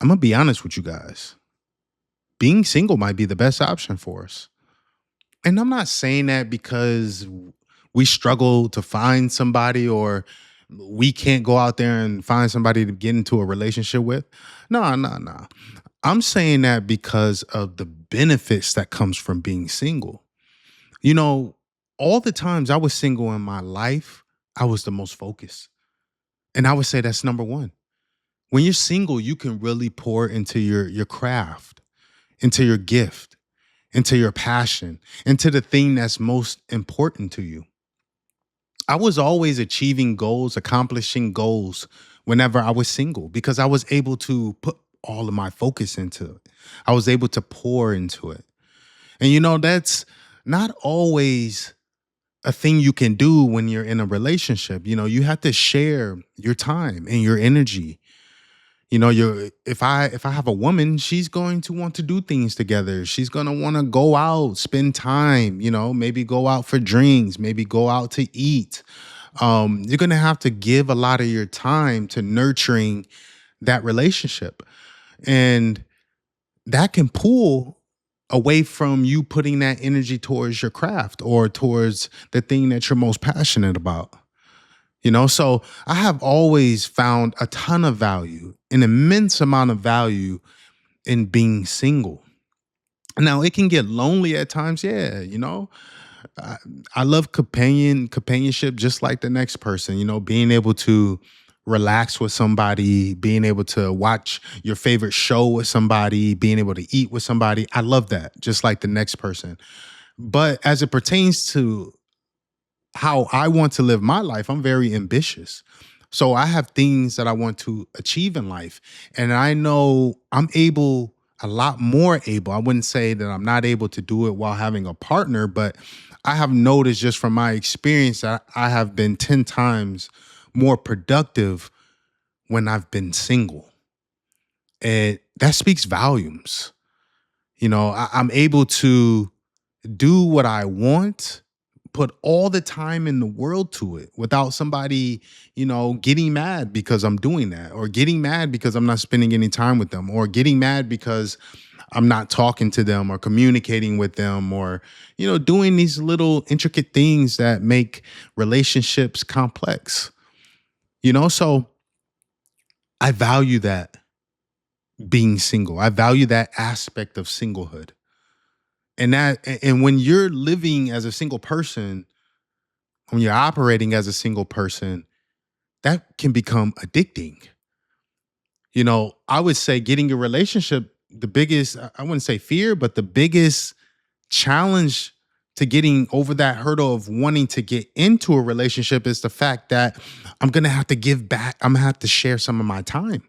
I'm gonna be honest with you guys. Being single might be the best option for us. And I'm not saying that because we struggle to find somebody or we can't go out there and find somebody to get into a relationship with. No, no, no. I'm saying that because of the benefits that comes from being single. You know, all the times I was single in my life, I was the most focused. And I would say that's number one. When you're single, you can really pour into your craft, into your gift, into your passion, into the thing that's most important to you. I was always achieving goals, accomplishing goals whenever I was single because I was able to put all of my focus into it. I was able to pour into it. And that's not always a thing you can do when you're in a relationship. You have to share your time and your energy. You're if I have a woman, she's going to want to do things together. She's going to want to go out, spend time, maybe go out for drinks, maybe go out to eat. You're going to have to give a lot of your time to nurturing that relationship. And that can pull away from you putting that energy towards your craft or towards the thing that you're most passionate about. So I have always found a ton of value, an immense amount of value in being single. Now it can get lonely at times, yeah. I, I love companionship just like the next person. Being able to relax with somebody, being able to watch your favorite show with somebody, being able to eat with somebody. I love that, just like the next person. But as it pertains to how I want to live my life, I'm very ambitious. So I have things that I want to achieve in life. And I know I'm able, a lot more able. I wouldn't say that I'm not able to do it while having a partner, but I have noticed just from my experience that I have been 10 times more productive when I've been single. And that speaks volumes. I'm able to do what I want, put all the time in the world to it without somebody, getting mad because I'm doing that, or getting mad because I'm not spending any time with them, or getting mad because I'm not talking to them or communicating with them, or, doing these little intricate things that make relationships complex. So I value that being single. I value that aspect of singlehood. And when you're living as a single person, when you're operating as a single person, that can become addicting. I would say getting a relationship, the biggest, I wouldn't say fear, but the biggest challenge to getting over that hurdle of wanting to get into a relationship is the fact that I'm going to have to give back. I'm going to have to share some of my time.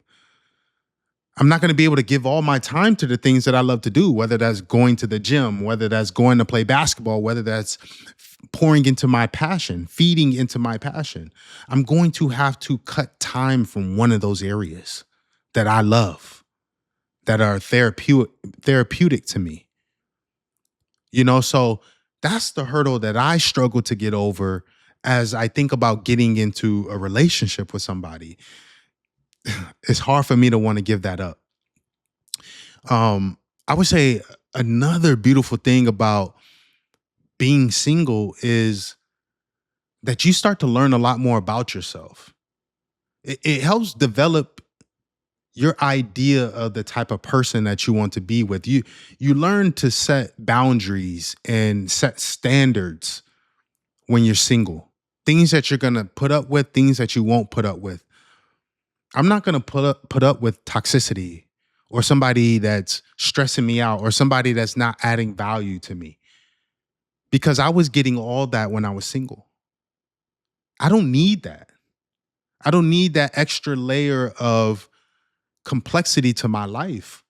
I'm not going to be able to give all my time to the things that I love to do, whether that's going to the gym, whether that's going to play basketball, whether that's pouring into my passion, feeding into my passion. I'm going to have to cut time from one of those areas that I love, that are therapeutic to me. So that's the hurdle that I struggle to get over as I think about getting into a relationship with somebody. It's hard for me to want to give that up. I would say another beautiful thing about being single is that you start to learn a lot more about yourself. It helps develop your idea of the type of person that you want to be with. You learn to set boundaries and set standards when you're single. Things that you're gonna put up with, things that you won't put up with. I'm not gonna put up with toxicity or somebody that's stressing me out or somebody that's not adding value to me, because I was getting all that when I was single. I don't need that. I don't need that extra layer of complexity to my life.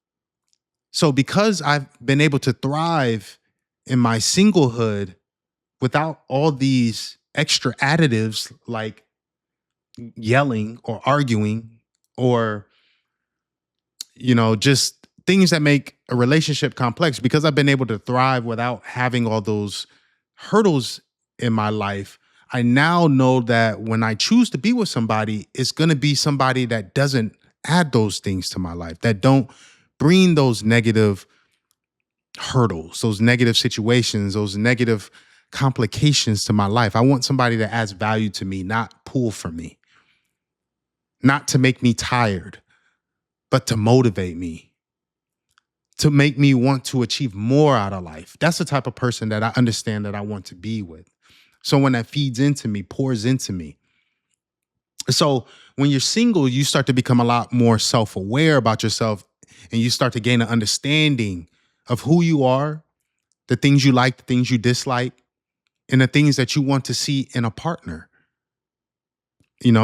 So because I've been able to thrive in my singlehood without all these extra additives like yelling or arguing or just things that make a relationship complex, because I've been able to thrive without having all those hurdles in my life, I now know that when I choose to be with somebody, it's going to be somebody that doesn't add those things to my life, that don't bring those negative hurdles, those negative situations, those negative complications to my life. I want somebody that adds value to me, not pull from me, not to make me tired, but to motivate me, to make me want to achieve more out of life. That's the type of person that I understand that I want to be with. Someone that feeds into me, pours into me. So when you're single, you start to become a lot more self aware about yourself, and you start to gain an understanding of who you are, the things you like, the things you dislike, and the things that you want to see in a partner.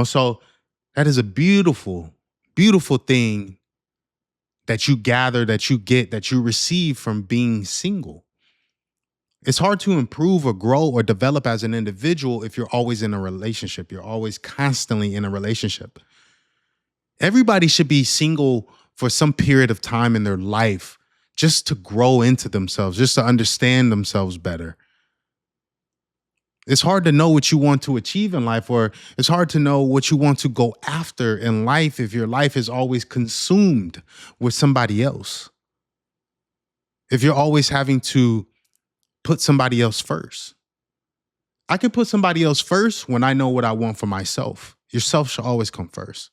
So that is a beautiful, beautiful thing that you gather, that you get, that you receive from being single. It's hard to improve or grow or develop as an individual if you're always in a relationship. You're always constantly in a relationship. Everybody should be single for some period of time in their life just to grow into themselves, just to understand themselves better. It's hard to know what you want to achieve in life, or it's hard to know what you want to go after in life if your life is always consumed with somebody else. If you're always having to put somebody else first. I can put somebody else first when I know what I want for myself. Yourself should always come first.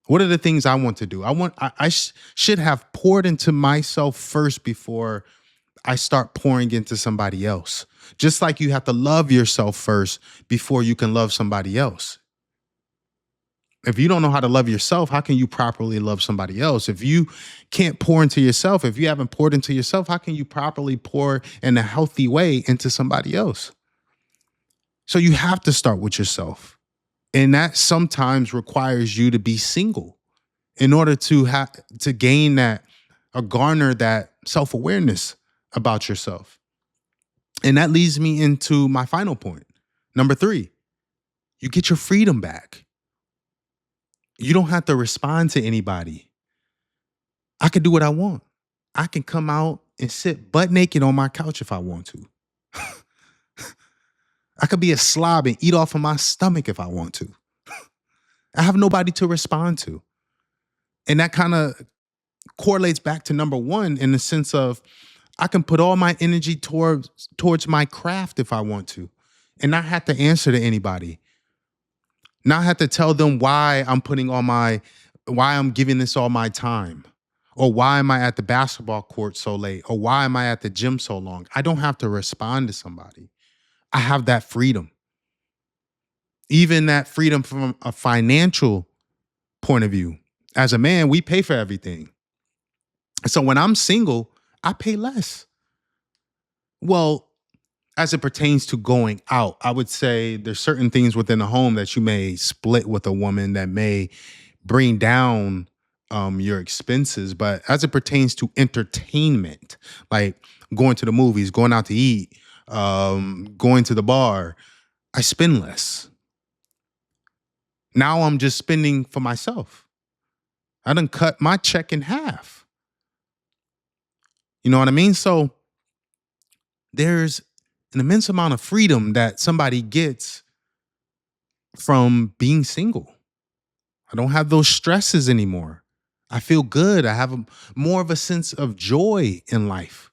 What are the things I want to do? I should have poured into myself first before I start pouring into somebody else. Just like you have to love yourself first before you can love somebody else. If you don't know how to love yourself, how can you properly love somebody else? If you can't pour into yourself, if you haven't poured into yourself, how can you properly pour in a healthy way into somebody else? So you have to start with yourself. And that sometimes requires you to be single in order to have to gain that or garner that self-awareness about yourself. And that leads me into my final point. Number 3, you get your freedom back. You don't have to respond to anybody. I can do what I want. I can come out and sit butt naked on my couch if I want to. I could be a slob and eat off of my stomach if I want to. I have nobody to respond to. And that kind of correlates back to number 1 in the sense of I can put all my energy towards my craft if I want to, and not have to answer to anybody. Not have to tell them why I'm giving this all my time, or why am I at the basketball court so late, or why am I at the gym so long. I don't have to respond to somebody. I have that freedom. Even that freedom from a financial point of view. As a man, we pay for everything. So when I'm single, I pay less. Well, as it pertains to going out, I would say there's certain things within the home that you may split with a woman that may bring down your expenses. But as it pertains to entertainment, like going to the movies, going out to eat, going to the bar, I spend less. Now I'm just spending for myself. I done cut my check in half. You know what I mean? So there's an immense amount of freedom that somebody gets from being single. I don't have those stresses anymore. I feel good. I have more of a sense of joy in life.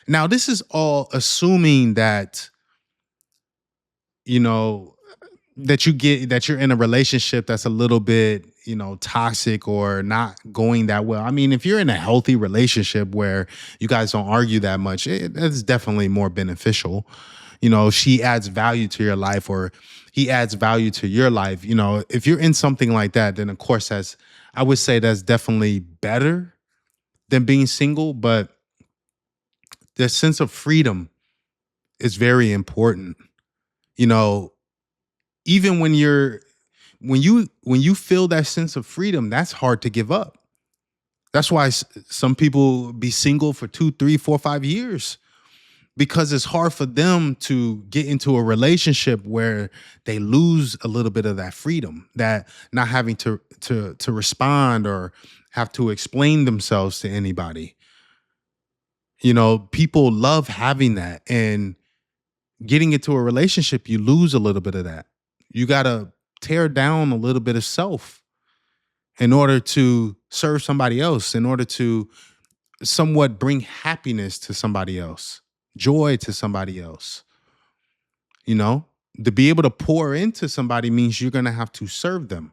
Now, this is all assuming that, you know, that you're in a relationship that's a little bit, toxic or not going that well. I mean, if you're in a healthy relationship where you guys don't argue that much, that's definitely more beneficial. She adds value to your life, or he adds value to your life. If you're in something like that, then of course I would say that's definitely better than being single. But the sense of freedom is very important. You know, even when you feel that sense of freedom, that's hard to give up. That's why some people be single for 2, 3, 4, 5 years, because it's hard for them to get into a relationship where they lose a little bit of that freedom, that not having to respond or have to explain themselves to anybody. People love having that, and getting into a relationship, you lose a little bit of that. You got to tear down a little bit of self in order to serve somebody else, in order to somewhat bring happiness to somebody else, joy to somebody else. You know, to be able to pour into somebody means you're going to have to serve them.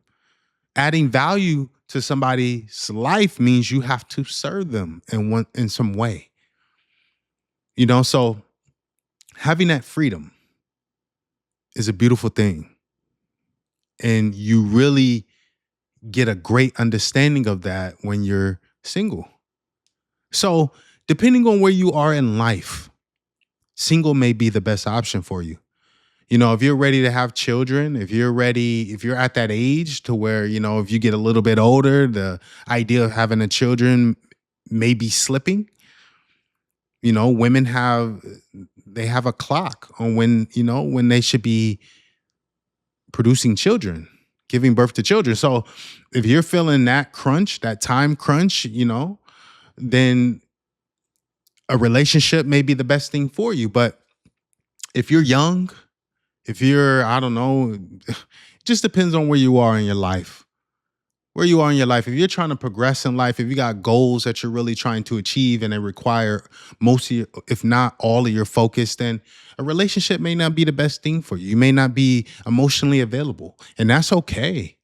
Adding value to somebody's life means you have to serve them in some way. So having that freedom is a beautiful thing. And you really get a great understanding of that when you're single. So, depending on where you are in life, single may be the best option for you. If you're ready to have children, if you're at that age to where, if you get a little bit older, the idea of having a children may be slipping. Women they have a clock on when they should be producing children, giving birth to children. So if you're feeling that crunch, that time crunch, then a relationship may be the best thing for you. But if you're young, if you're, I don't know, it just depends on where you are in your life. Where you are in your life. If you're trying to progress in life, if you got goals that you're really trying to achieve and they require most of your, if not all of your focus, then a relationship may not be the best thing for you. You may not be emotionally available, and that's okay.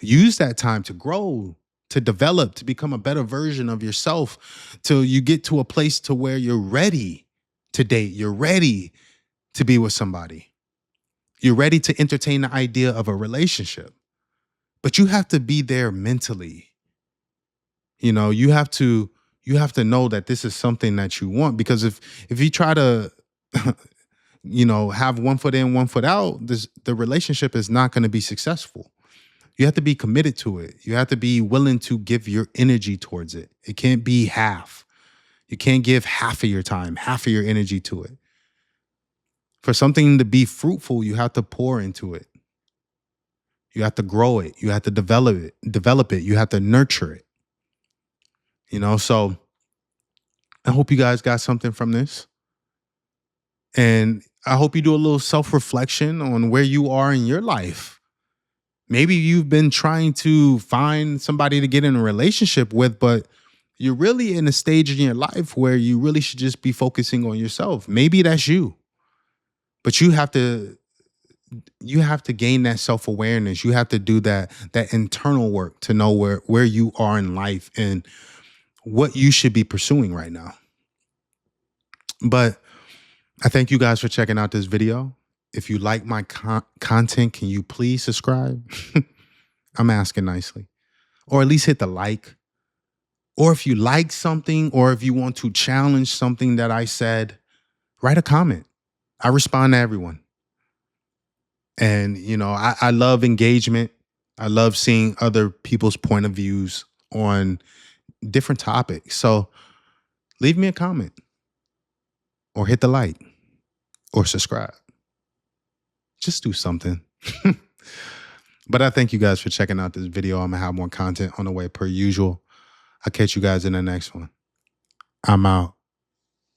Use that time to grow, to develop, to become a better version of yourself till you get to a place to where you're ready to date. You're ready to be with somebody. You're ready to entertain the idea of a relationship. But you have to be there mentally. You have to know that this is something that you want, because if you try to have one foot in, one foot out, the relationship is not going to be successful. You have to be committed to it. You have to be willing to give your energy towards it. It can't be half. You can't give half of your time, half of your energy to it. For something to be fruitful, you have to pour into it. You have to grow it. You have to develop it. You have to nurture it. So I hope you guys got something from this. And I hope you do a little self-reflection on where you are in your life. Maybe you've been trying to find somebody to get in a relationship with, but you're really in a stage in your life where you really should just be focusing on yourself. Maybe that's you. But you have to gain that self-awareness. You have to do that internal work to know where you are in life and what you should be pursuing right now. But I thank you guys for checking out this video. If you like my content, can you please subscribe? I'm asking nicely. Or at least hit the like. Or if you like something, or if you want to challenge something that I said, write a comment. I respond to everyone. And, I love engagement. I love seeing other people's point of views on different topics. So leave me a comment or hit the like or subscribe. Just do something. But I thank you guys for checking out this video. I'm going to have more content on the way per usual. I'll catch you guys in the next one. I'm out.